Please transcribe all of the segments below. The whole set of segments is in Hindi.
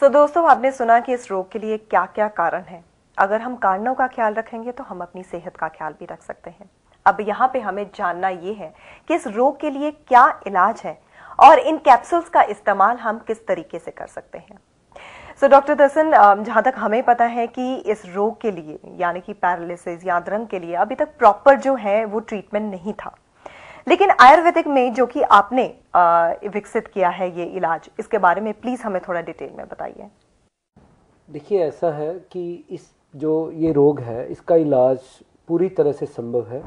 दोस्तों, आपने सुना कि इस रोग के लिए क्या क्या कारण है। अगर हम कारणों का ख्याल रखेंगे तो हम अपनी सेहत का ख्याल भी रख सकते हैं। अब यहाँ पे हमें जानना ये है कि इस रोग के लिए क्या इलाज है और इन कैप्सूल्स का इस्तेमाल हम किस तरीके से कर सकते हैं। डॉक्टर दसन, जहाँ तक हमें पता है कि इस रोग के लिए यानी कि पैरालिसिस या अधरंग के लिए अभी तक प्रॉपर जो है वो ट्रीटमेंट नहीं था, लेकिन आयुर्वेदिक में जो कि आपने विकसित किया है ये इलाज, इसके बारे में प्लीज हमें थोड़ा डिटेल में बताइए। देखिए, ऐसा है कि इस जो ये रोग है इसका इलाज पूरी तरह से संभव है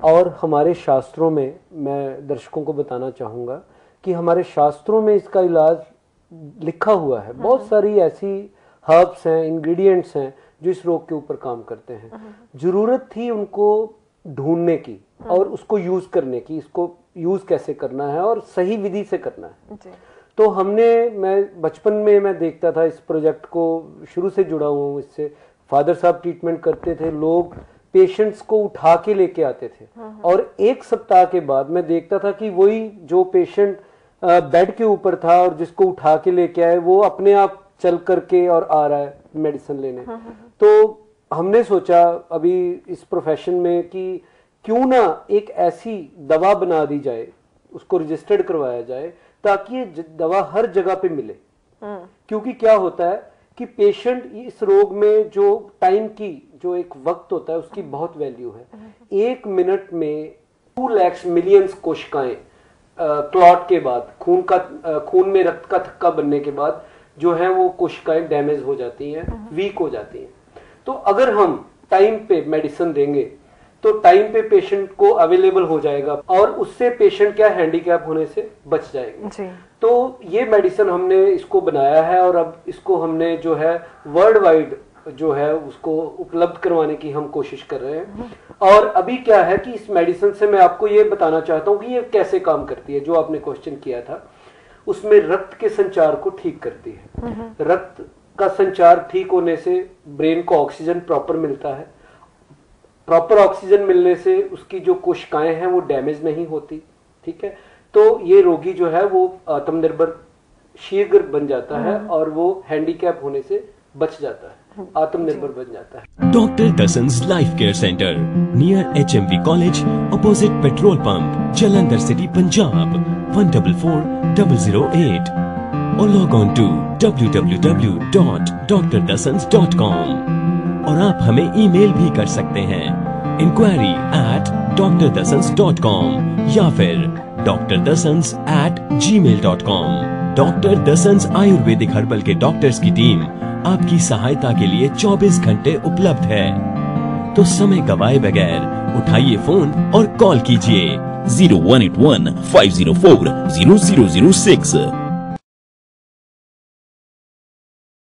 और हमारे शास्त्रों में, मैं दर्शकों को बताना चाहूँगा कि हमारे शास्त्रों में इसका इलाज लिखा हुआ है। बहुत सारी ऐसी हर्ब्स हैं, इंग्रेडिएंट्स हैं जो इस रोग के ऊपर काम करते हैं। जरूरत थी उनको ढूंढने की और उसको यूज करने की, इसको यूज कैसे करना है और सही विधि से करना है। तो मैं बचपन में मैं देखता था इस प्रोजेक्ट को, शुरू से जुड़ा हुआ हूँ इससे। फादर साहब ट्रीटमेंट करते थे, लोग पेशेंट्स को उठा के लेके आते थे और एक सप्ताह के बाद मैं देखता था कि वही जो पेशेंट बेड के ऊपर था और जिसको उठा के लेके आए वो अपने आप चल करके और आ रहा है मेडिसिन लेने। तो हमने सोचा अभी इस प्रोफेशन में कि क्यों ना एक ऐसी दवा बना दी जाए, उसको रजिस्टर्ड करवाया जाए ताकि ये दवा हर जगह पे मिले। क्योंकि क्या होता है कि पेशेंट इस रोग में जो टाइम की जो एक वक्त होता है उसकी बहुत वैल्यू है। 1 मिनट में 2 लाख मिलियन कोशिकाएं क्लॉट के बाद, खून में रक्त का थक्का बनने के बाद जो है वो कोशिकाएं डैमेज हो जाती हैं, वीक हो जाती हैं। तो अगर हम टाइम पे मेडिसिन देंगे तो टाइम पे पेशेंट को अवेलेबल हो जाएगा और उससे पेशेंट क्या हैंडीकैप होने से बच जाएगा। तो ये मेडिसिन हमने इसको बनाया है और अब इसको हमने जो है वर्ल्ड वाइड जो है उसको उपलब्ध करवाने की हम कोशिश कर रहे हैं। और अभी क्या है कि इस मेडिसिन से मैं आपको ये बताना चाहता हूँ कि ये कैसे काम करती है। जो आपने क्वेश्चन किया था उसमें रक्त के संचार को ठीक करती है। रक्त का संचार ठीक होने से ब्रेन को ऑक्सीजन प्रॉपर मिलता है। प्रॉपर ऑक्सीजन मिलने से उसकी जो कोशिकाएं हैं वो डैमेज नहीं होती। ठीक है, तो ये रोगी जो है वो आत्मनिर्भर शीघ्र बन जाता है और वो हैंडीकैप होने से बच जाता है, आत्मनिर्भर बन जाता है। डॉक्टर दसन्स life care centre near HMV college, opposite petrol pump, Jalandhar city, Punjab 144008 और लॉग ऑन टू www.drdasans.com। और आप हमें ईमेल भी कर सकते हैं inquiry@drdasans.com या फिर drdasans@gmail.com। डॉक्टर दसन्स आयुर्वेदिक हर्बल के डॉक्टर्स की टीम आपकी सहायता के लिए 24 घंटे उपलब्ध है। तो समय गवाए बगैर उठाइए फोन और कॉल कीजिए 0181 504 0006।